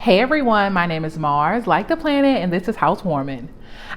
Hey everyone, my name is Mars, like the planet, and this is Housewarmin.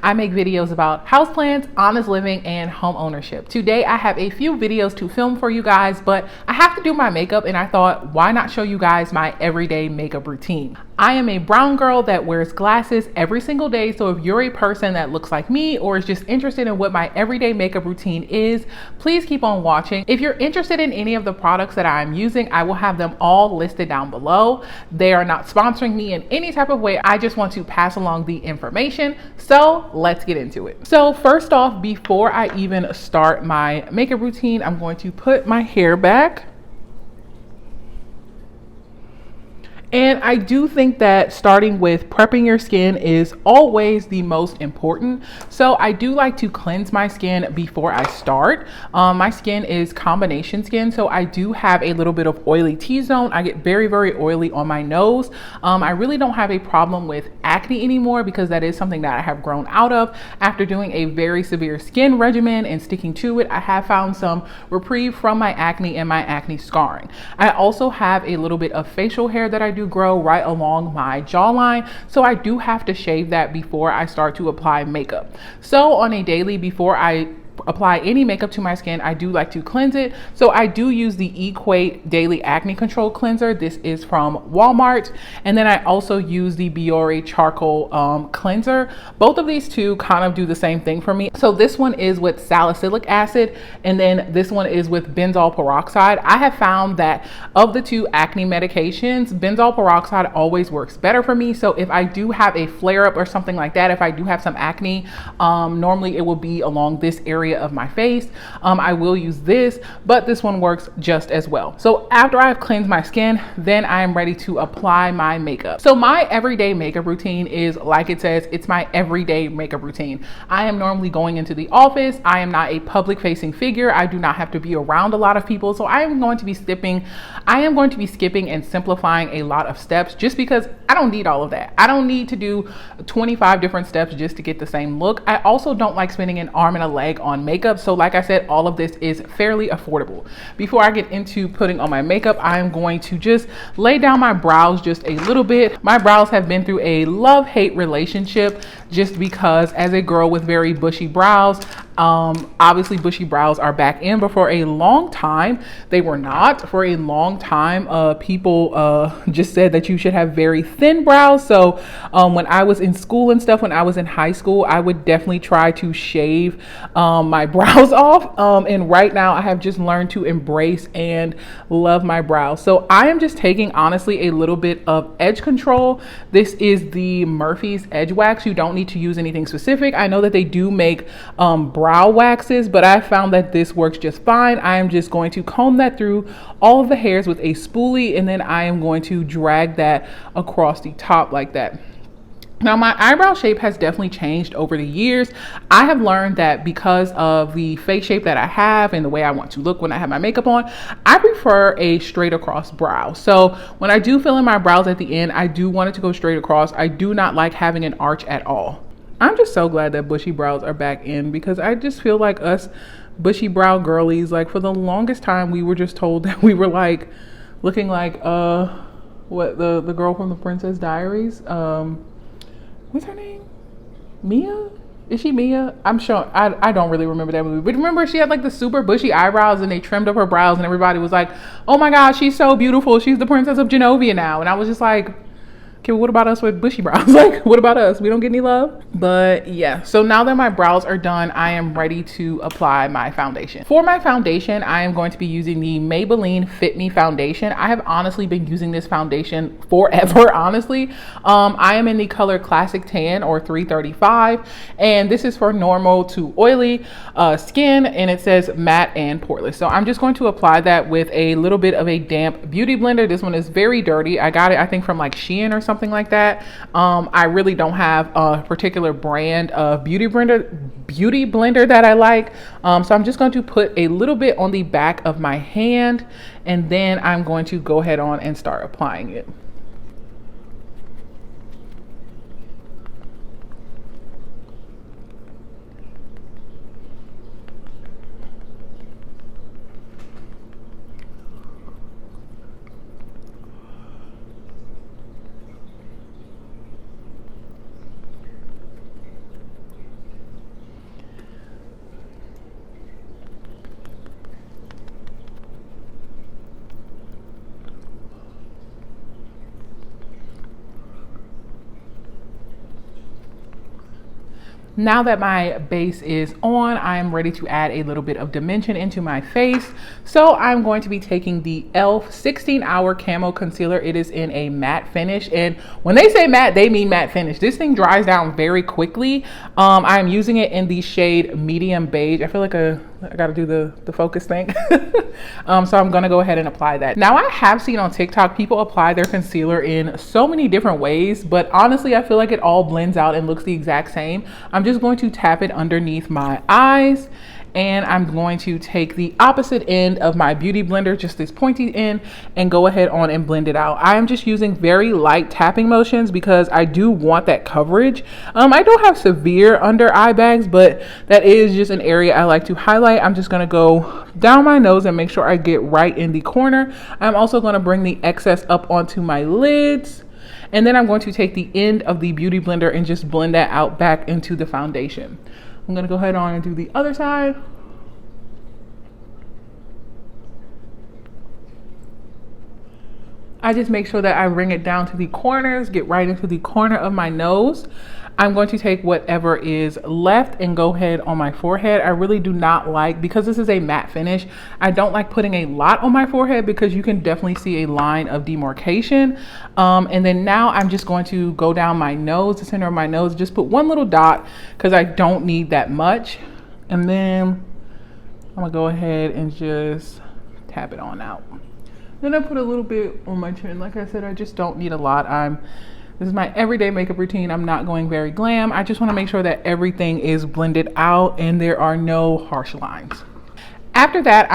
I make videos about houseplants, honest living, and home ownership. Today I have a few videos to film for you guys, but I have to do my makeup and I thought, why not show you guys my everyday makeup routine? I am a brown girl that wears glasses every single day, so if you're a person that looks like me or is just interested in what my everyday makeup routine is, please keep on watching. If you're interested in any of the products that I'm using, I will have them all listed down below. They are not sponsoring me in any type of way. I just want to pass along the information. So let's get into it. So first off, before I even start my makeup routine, I'm going to put my hair back. And I do think that starting with prepping your skin is always the most important. So I do like to cleanse my skin before I start. My skin is combination skin, so I do have a little bit of oily T-zone. I get very, very oily on my nose. I really don't have a problem with acne anymore because that is something that I have grown out of. After doing a very severe skin regimen and sticking to it, I have found some reprieve from my acne and my acne scarring. I also have a little bit of facial hair that I do grow right along my jawline, so I do have to shave that before I start to apply makeup. So on a daily, before I apply any makeup to my skin, I do like to cleanse it. So I do use the Equate Daily Acne Control Cleanser. This is from Walmart. And then I also use the Biore Charcoal Cleanser. Both of these two kind of do the same thing for me. So this one is with salicylic acid, and then this one is with benzoyl peroxide. I have found that of the two acne medications, benzoyl peroxide always works better for me. So if I do have a flare up or something like that, if I do have some acne, normally it will be along this area of my face. I will use this, but this one works just as well. So after I've cleansed my skin, then I am ready to apply my makeup. So my everyday makeup routine is, like it says, it's my everyday makeup routine. I am normally going into the office. I am not a public facing figure. I do not have to be around a lot of people. So I am going to be skipping and simplifying a lot of steps just because I don't need all of that. I don't need to do 25 different steps just to get the same look. I also don't like spending an arm and a leg on makeup. So like I said, all of this is fairly affordable. Before I get into putting on my makeup, I am going to just lay down my brows just a little bit. My brows have been through a love-hate relationship just because as a girl with very bushy brows, obviously bushy brows are back in, but for a long time they were not. For a long time people just said that you should have very thin brows. So when I was in school and stuff, when I was in high school, I would definitely try to shave my brows off, and right now I have just learned to embrace and love my brows. So I am just taking honestly a little bit of edge control. This is the Morphe's Edgewax. You don't need to use anything specific. I know that they do make brow waxes, but I found that this works just fine. I am just going to comb that through all of the hairs with a spoolie, and then I am going to drag that across the top like that. Now my eyebrow shape has definitely changed over the years. I have learned that because of the face shape that I have and the way I want to look when I have my makeup on, I prefer a straight across brow. So when I do fill in my brows at the end, I do want it to go straight across. I do not like having an arch at all. I'm just so glad that bushy brows are back in because I just feel like us bushy brow girlies, like for the longest time we were just told that we were like looking like what the girl from the Princess Diaries, what's her name? Mia? Is she Mia? I'm sure. I don't really remember that movie. But remember, she had like the super bushy eyebrows and they trimmed up her brows and everybody was like, oh my gosh, she's so beautiful. She's the Princess of Genovia now. And I was just like, okay, well, what about us with bushy brows? Like, what about us? We don't get any love? But yeah, so now that my brows are done, I am ready to apply my foundation. For my foundation, I am going to be using the Maybelline Fit Me foundation. I have honestly been using this foundation forever, honestly. I am in the color Classic Tan or 335, and this is for normal to oily skin, and it says matte and poreless. So I'm just going to apply that with a little bit of a damp beauty blender. This one is very dirty. I got it, I think, from like Shein or something like that. I really don't have a particular brand of beauty blender that I like. So I'm just going to put a little bit on the back of my hand, and then I'm going to go ahead on and start applying it. Now that my base is on, I am ready to add a little bit of dimension into my face. So I'm going to be taking the E.L.F 16-hour Camo Concealer. It is in a matte finish. And when they say matte, they mean matte finish. This thing dries down very quickly. I'm using it in the shade Medium Beige. I feel like I gotta do the focus thing. So I'm gonna go ahead and apply that. Now I have seen on TikTok people apply their concealer in so many different ways, but honestly I feel like it all blends out and looks the exact same. I'm just going to tap it underneath my eyes, and I'm going to take the opposite end of my beauty blender, just this pointy end, and go ahead on and blend it out. I am just using very light tapping motions because I do want that coverage. I don't have severe under eye bags, but that is just an area I like to highlight. I'm just gonna go down my nose and make sure I get right in the corner. I'm also gonna bring the excess up onto my lids. And then I'm going to take the end of the beauty blender and just blend that out back into the foundation. I'm gonna go ahead on and do the other side. I just make sure that I bring it down to the corners, get right into the corner of my nose. I'm going to take whatever is left and go ahead on my forehead. I really do not like, because this is a matte finish, I don't like putting a lot on my forehead because you can definitely see a line of demarcation. And then now I'm just going to go down my nose, the center of my nose, just put one little dot because I don't need that much. And then I'm gonna go ahead and just tap it on out. Then I put a little bit on my chin. Like I said, I just don't need a lot. This is my everyday makeup routine. I'm not going very glam. I just want to make sure that everything is blended out and there are no harsh lines. After that,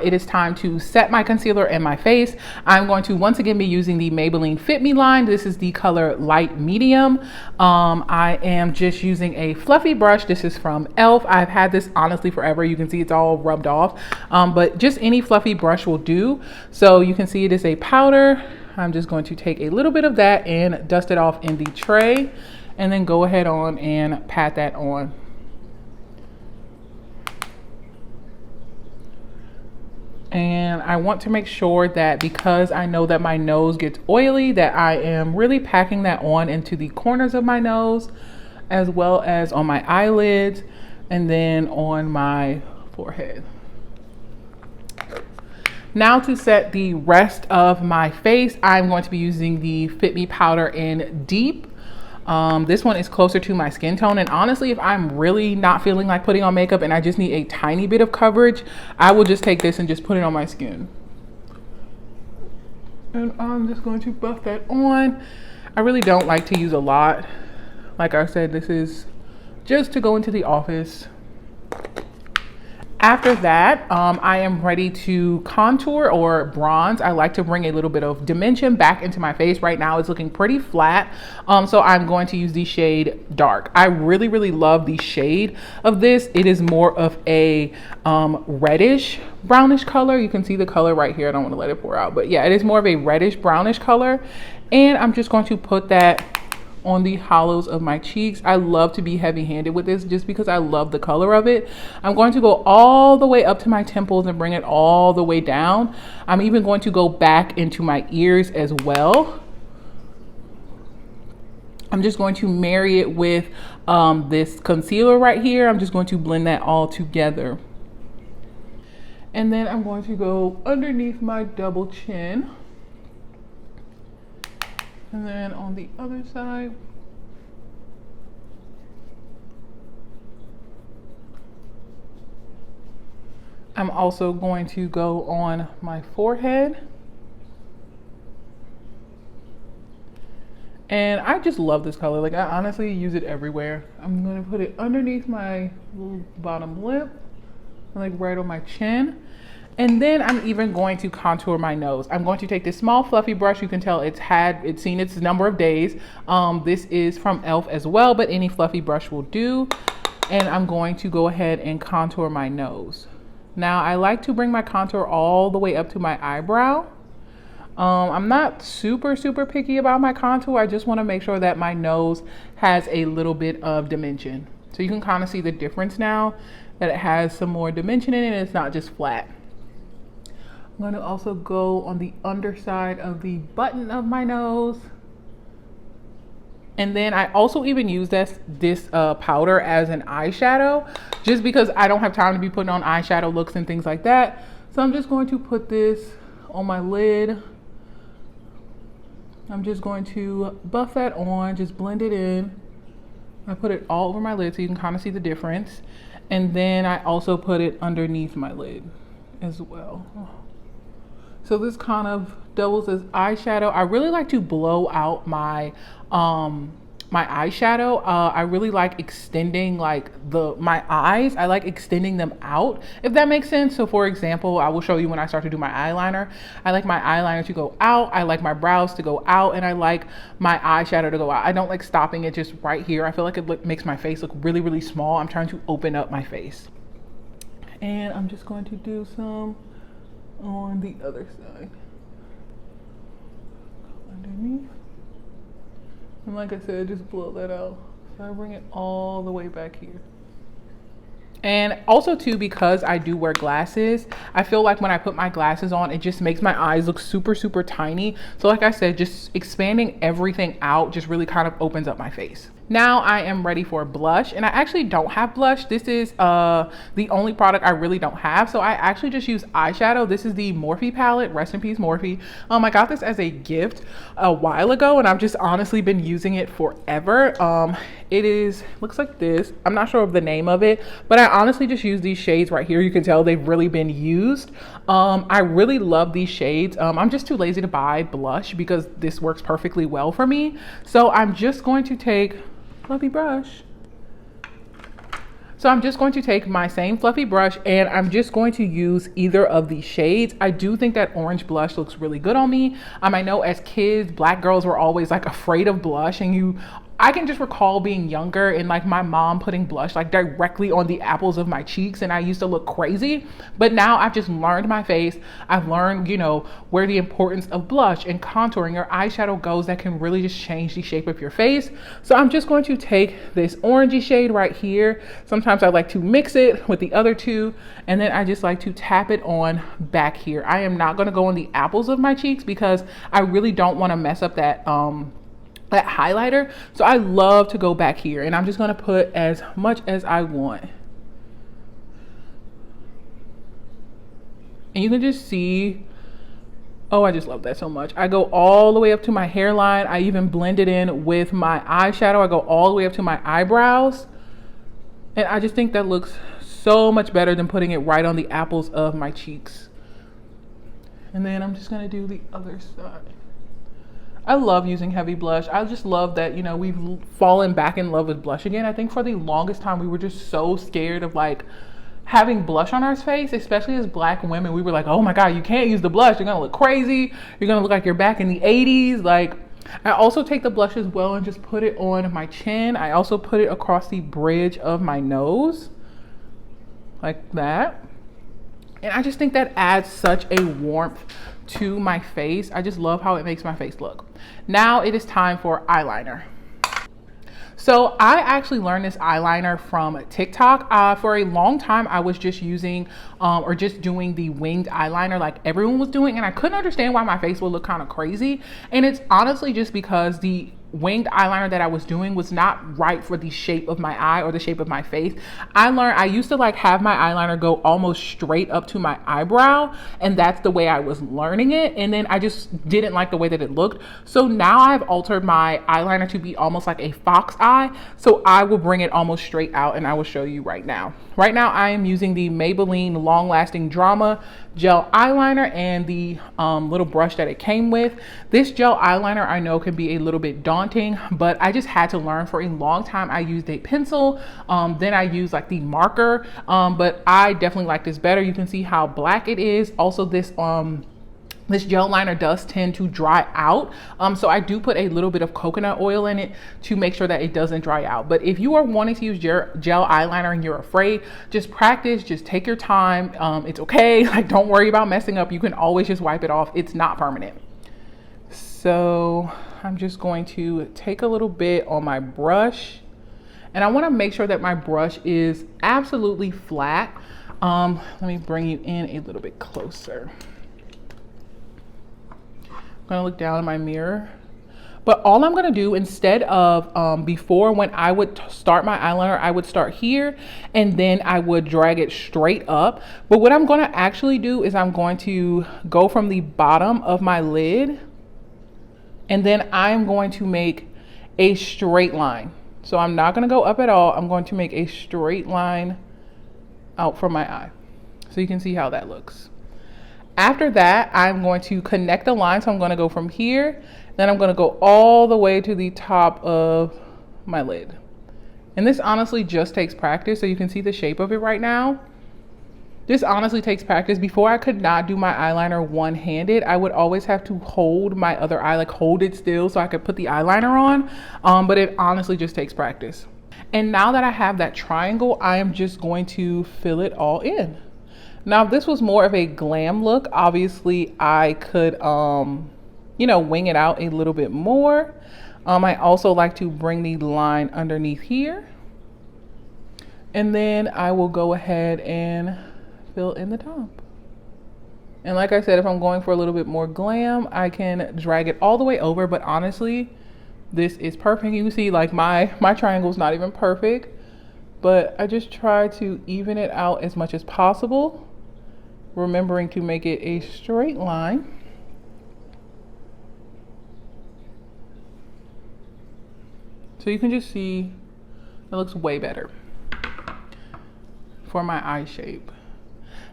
it is time to set my concealer in my face. I'm going to once again be using the Maybelline Fit Me line. This is the color Light Medium. I am just using a fluffy brush. This is from E.L.F. I've had this honestly forever. You can see it's all rubbed off, but just any fluffy brush will do. So you can see it is a powder. I'm just going to take a little bit of that and dust it off in the tray, and then go ahead on and pat that on. And I want to make sure that, because I know that my nose gets oily, that I am really packing that on into the corners of my nose, as well as on my eyelids, and then on my forehead. Now to set the rest of my face, I'm going to be using the Fit Me powder in Deep. This one is closer to my skin tone, and honestly, if I'm really not feeling like putting on makeup and I just need a tiny bit of coverage, I will just take this and just put it on my skin. And I'm just going to buff that on. I really don't like to use a lot. Like I said, this is just to go into the office. After that, I am ready to contour or bronze. I like to bring a little bit of dimension back into my face. Right now it's looking pretty flat, so I'm going to use the shade Dark. I really, really love the shade of this. It is more of a reddish brownish color. You can see the color right here. I don't want to let it pour out, but yeah, it is more of a reddish brownish color. And I'm just going to put that on the hollows of my cheeks. I love to be heavy-handed with this just because I love the color of it. I'm going to go all the way up to my temples and bring it all the way down. I'm even going to go back into my ears as well. I'm just going to marry it with this concealer right here. I'm just going to blend that all together. And then I'm going to go underneath my double chin. And then on the other side, I'm also going to go on my forehead. And I just love this color. Like, I honestly use it everywhere. I'm gonna put it underneath my little bottom lip, like right on my chin. And then I'm even going to contour my nose. I'm going to take this small fluffy brush. You can tell it's seen its number of days. This is from E.L.F. as well, but any fluffy brush will do. And I'm going to go ahead and contour my nose. Now I like to bring my contour all the way up to my eyebrow. I'm not super picky about my contour. I just want to make sure that my nose has a little bit of dimension. So you can kind of see the difference now that it has some more dimension in it and it's not just flat. I'm going to also go on the underside of the button of my nose. And then I also even use this powder as an eyeshadow, just because I don't have time to be putting on eyeshadow looks and things like that. So I'm just going to put this on my lid. I'm just going to buff that on, just blend it in. I put it all over my lid so you can kind of see the difference. And then I also put it underneath my lid as well. So this kind of doubles as eyeshadow. I really like to blow out my my eyeshadow. I really like extending like my eyes. I like extending them out, if that makes sense. So for example, I will show you when I start to do my eyeliner. I like my eyeliner to go out. I like my brows to go out, and I like my eyeshadow to go out. I don't like stopping it just right here. I feel like it makes my face look really, really small. I'm trying to open up my face. And I'm just going to do some on the other side. Underneath. And like I said, just blow that out. So I bring it all the way back here. And also too, because I do wear glasses, I feel like when I put my glasses on, it just makes my eyes look super, super tiny. So like I said, just expanding everything out just really kind of opens up my face. Now I am ready for blush, and I actually don't have blush. This is the only product I really don't have. So I actually just use eyeshadow. This is the Morphe palette, rest in peace Morphe. I got this as a gift a while ago, and I've just honestly been using it forever. It looks like this. I'm not sure of the name of it, but I honestly just use these shades right here. You can tell they've really been used. I really love these shades. I'm just too lazy to buy blush because this works perfectly well for me. So I'm just going to take fluffy brush. So I'm just going to take my same fluffy brush, and I'm just going to use either of these shades. I do think that orange blush looks really good on me. I know as kids, black girls were always like afraid of blush, and I can just recall being younger and like my mom putting blush like directly on the apples of my cheeks, and I used to look crazy. But now I've just learned my face. I've learned, where the importance of blush and contouring your eyeshadow goes, that can really just change the shape of your face. So I'm just going to take this orangey shade right here. Sometimes I like to mix it with the other two, and then I just like to tap it on back here. I am not going to go on the apples of my cheeks because I really don't want to mess up that highlighter. So I love to go back here, and I'm just going to put as much as I want. And you can just see, oh, I just love that so much. I go all the way up to my hairline. I even blend it in with my eyeshadow. I go all the way up to my eyebrows. And I just think that looks so much better than putting it right on the apples of my cheeks. And then I'm just going to do the other side. I love using heavy blush. I just love that, we've fallen back in love with blush again. I think for the longest time, we were just so scared of like having blush on our face, especially as black women. We were like, oh my God, you can't use the blush. You're gonna look crazy. You're gonna look like you're back in the 80s. Like, I also take the blush as well and just put it on my chin. I also put it across the bridge of my nose, like that. And I just think that adds such a warmth to my face. I just love how it makes my face look. Now it is time for eyeliner. So I actually learned this eyeliner from TikTok. For a long time, I was just using or just doing the winged eyeliner like everyone was doing, and I couldn't understand why my face would look kind of crazy. And it's honestly just because the winged eyeliner that I was doing was not right for the shape of my eye or the shape of my face. I used to like have my eyeliner go almost straight up to my eyebrow, and that's the way I was learning it, and then I just didn't like the way that it looked. So now I've altered my eyeliner to be almost like a fox eye, so I will bring it almost straight out, and I will show you right now. Right now I am using the Maybelline Long Lasting Drama gel eyeliner and the little brush that it came with. This gel eyeliner I know can be a little bit daunting, but I just had to learn. For a long time I used a pencil, then I used like the marker, but I definitely like this better. You can see how black it is. Also this gel liner does tend to dry out, so I do put a little bit of coconut oil in it to make sure that it doesn't dry out. But if you are wanting to use gel eyeliner and you're afraid, just practice, just take your time. It's okay, like don't worry about messing up. You can always just wipe it off. It's not permanent. So I'm just going to take a little bit on my brush, and I want to make sure that my brush is absolutely flat. Let me bring you in a little bit closer. I'm gonna look down in my mirror. But all I'm gonna do, instead of before, when I would start my eyeliner, I would start here and then I would drag it straight up. But what I'm gonna actually do is I'm going to go from the bottom of my lid, and then I'm going to make a straight line. So I'm not gonna go up at all. I'm going to make a straight line out from my eye. So you can see how that looks. After that, I'm going to connect the line. So I'm gonna go from here, then I'm gonna go all the way to the top of my lid. And this honestly just takes practice. So you can see the shape of it right now. This honestly takes practice. Before, I could not do my eyeliner one-handed. I would always have to hold my other eye, like hold it still so I could put the eyeliner on. But it honestly just takes practice. And now that I have that triangle, I am just going to fill it all in. Now, if this was more of a glam look, obviously I could, you know, wing it out a little bit more. I also like to bring the line underneath here. And then I will go ahead and fill in the top. And like I said, if I'm going for a little bit more glam, I can drag it all the way over. But honestly, this is perfect. You can see like my triangle is not even perfect, but I just try to even it out as much as possible, remembering to make it a straight line. So you can just see it looks way better for my eye shape.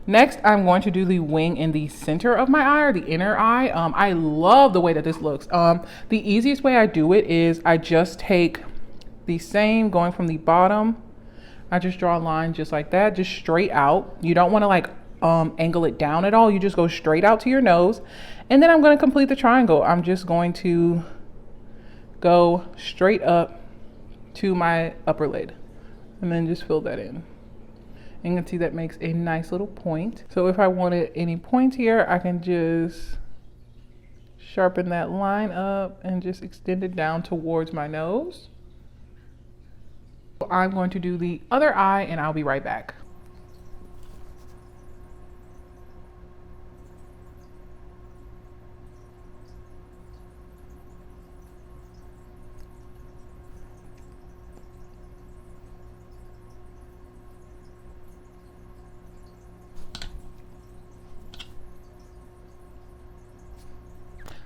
Next, I'm going to do the wing in the center of my eye, or the inner eye. I love the way that this looks. The easiest way I do it is I just take the same, going from the bottom. I just draw a line just like that, just straight out. You don't want to like angle it down at all. You just go straight out to your nose. And then I'm going to complete the triangle. I'm just going to go straight up to my upper lid and then just fill that in. And you can see that makes a nice little point. So if I wanted any points here, I can just sharpen that line up and just extend it down towards my nose. I'm going to do the other eye and I'll be right back.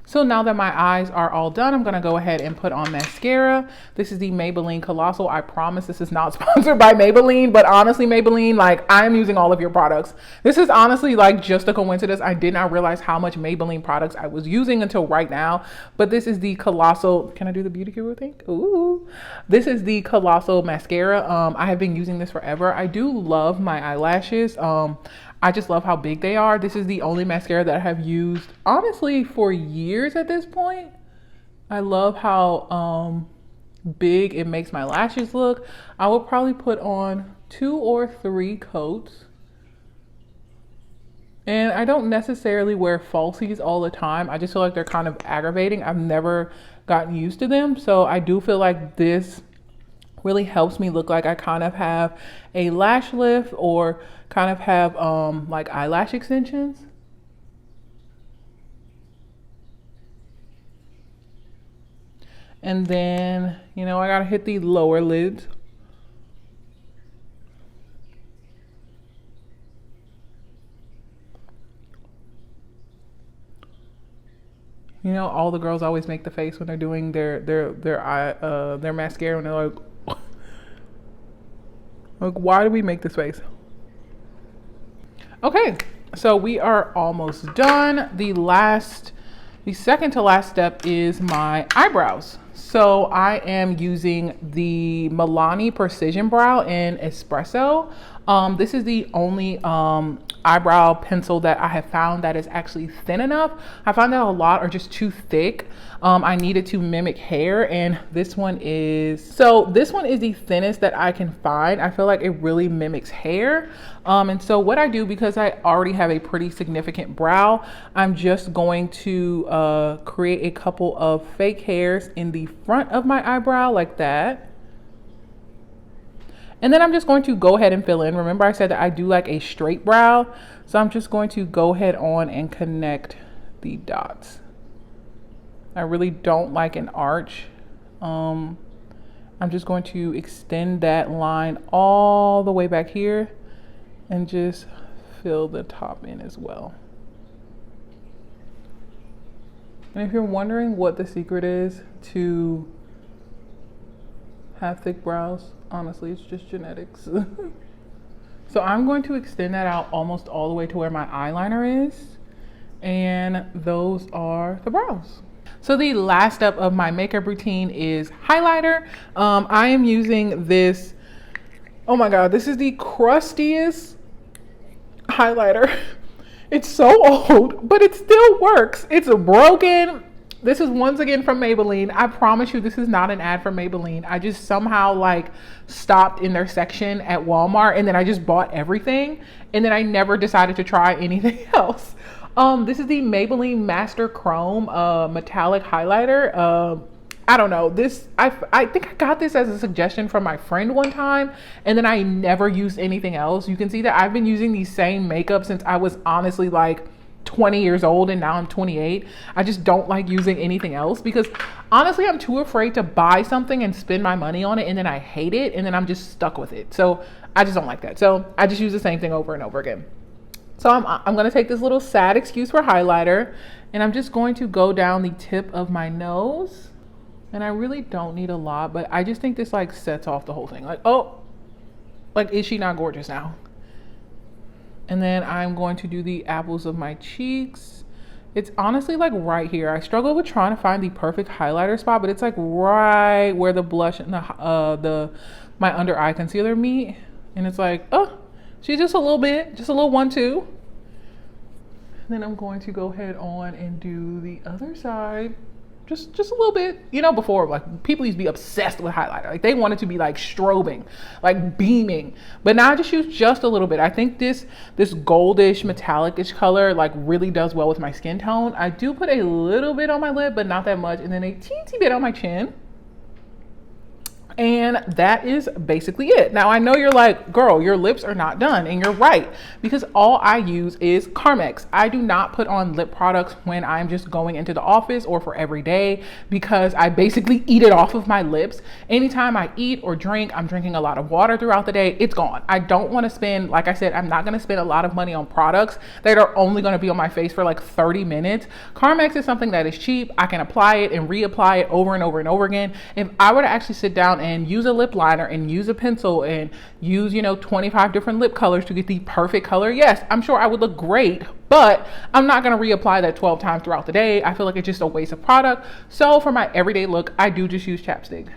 So now that my eyes are all done, I'm gonna go ahead and put on mascara. This is the Maybelline Colossal. I promise this is not sponsored by Maybelline, but honestly, Maybelline, like I am using all of your products. This is honestly like just a coincidence. I did not realize how much Maybelline products I was using until right now, but this is the Colossal. Can I do the beauty cure thing? Ooh. This is the Colossal mascara. I have been using this forever. I do love my eyelashes. I just love how big they are. This is the only mascara that I have used, honestly, for years at this point. I love how big it makes my lashes look. I will probably put on 2 or 3 coats. And I don't necessarily wear falsies all the time. I just feel like they're kind of aggravating. I've never gotten used to them. So I do feel like this really helps me look like I kind of have a lash lift, or kind of have like eyelash extensions. And then, you know, I gotta hit the lower lids. You know, all the girls always make the face when they're doing their mascara, and they're like, why do we make this face? Okay, so we are almost done. The second to last step is my eyebrows. So I am using the Miliani Precision Brow in Espresso. This is the only eyebrow pencil that I have found that is actually thin enough. I found that a lot are just too thick. I needed to mimic hair, and this one is the thinnest that I can find. I feel like it really mimics hair. And so what I do, because I already have a pretty significant brow, I'm just going to create a couple of fake hairs in the front of my eyebrow like that. And then I'm just going to go ahead and fill in. Remember, I said that I do like a straight brow. So I'm just going to go ahead on and connect the dots. I really don't like an arch. I'm just going to extend that line all the way back here and just fill the top in as well. And if you're wondering what the secret is to have thick brows, honestly, it's just genetics. So I'm going to extend that out almost all the way to where my eyeliner is. And those are the brows. So the last step of my makeup routine is highlighter. I am using this, oh my God, this is the crustiest highlighter. It's so old, but it still works. It's broken. This is once again from Maybelline. I promise you this is not an ad for Maybelline. I just somehow like stopped in their section at Walmart and then I just bought everything and then I never decided to try anything else. This is the Maybelline MasterChrome metallic highlighter. I don't know, this, I think I got this as a suggestion from my friend one time and then I never used anything else. You can see that I've been using the same makeup since I was honestly like 20 years old and now I'm 28. I just don't like using anything else because honestly I'm too afraid to buy something and spend my money on it and then I hate it and then I'm just stuck with it. So I just don't like that. So I just use the same thing over and over again. So I'm going to take this little sad excuse for highlighter and I'm just going to go down the tip of my nose. And I really don't need a lot, but I just think this like sets off the whole thing. Like, oh, like, is she not gorgeous now? And then I'm going to do the apples of my cheeks. It's honestly like right here. I struggle with trying to find the perfect highlighter spot, but it's like right where the blush and my under eye concealer meet. And it's like, oh, she's just a little bit, just a little 1-2. Then I'm going to go ahead on and do the other side. Just a little bit. You know, before, like, people used to be obsessed with highlighter. Like, they wanted to be like strobing, like beaming. But now I just use just a little bit. I think this goldish, metallic-ish color like really does well with my skin tone. I do put a little bit on my lip, but not that much. And then a teensy bit on my chin. And that is basically it. Now I know you're like, girl, your lips are not done, and you're right, because all I use is Carmex. I do not put on lip products when I'm just going into the office or for every day because I basically eat it off of my lips. Anytime I eat or drink, I'm drinking a lot of water throughout the day, it's gone. I don't want to spend, like I said, I'm not going to spend a lot of money on products that are only going to be on my face for like 30 minutes. Carmex is something that is cheap. I can apply it and reapply it over and over and over again. If I were to actually sit down and use a lip liner and use a pencil and use, 25 different lip colors to get the perfect color, yes, I'm sure I would look great, but I'm not going to reapply that 12 times throughout the day. I feel like it's just a waste of product. So for my everyday look, I do just use chapstick.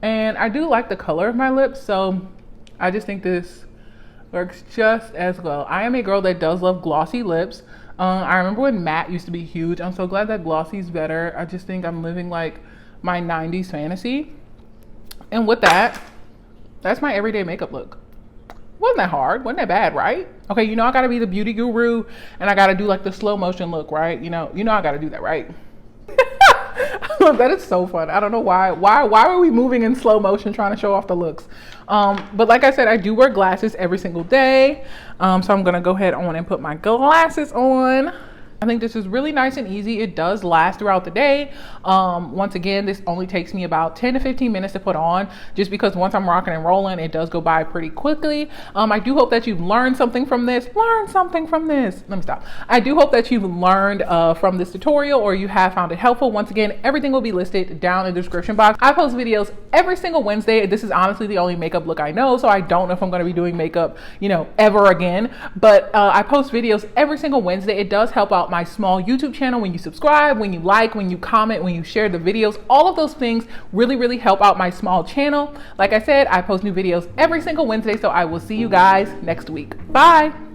And I do like the color of my lips, so I just think this works just as well. I am a girl that does love glossy lips. I remember when matte used to be huge. I'm so glad that glossy is better. I just think I'm living like my 90s fantasy. And with that, that's my everyday makeup look. Wasn't that hard? Wasn't that bad, right? Okay, I gotta be the beauty guru and I gotta do like the slow motion look, right? You know I gotta do that, right? That is so fun. I don't know why are we moving in slow motion trying to show off the looks? But like I said, I do wear glasses every single day. So I'm gonna go ahead on and put my glasses on. I think this is really nice and easy. It does last throughout the day. Once again, this only takes me about 10 to 15 minutes to put on, just because once I'm rocking and rolling, it does go by pretty quickly. I do hope that you've learned something from this. Let me stop. I do hope that you've learned from this tutorial, or you have found it helpful. Once again, everything will be listed down in the description box. I post videos every single Wednesday. This is honestly the only makeup look I know, so I don't know if I'm going to be doing makeup, ever again. But I post videos every single Wednesday. It does help out my small YouTube channel when you subscribe, when you like, when you comment, when you share the videos. All of those things really help out my small channel. Like I said, I post new videos every single Wednesday, so I will see you guys next week. Bye.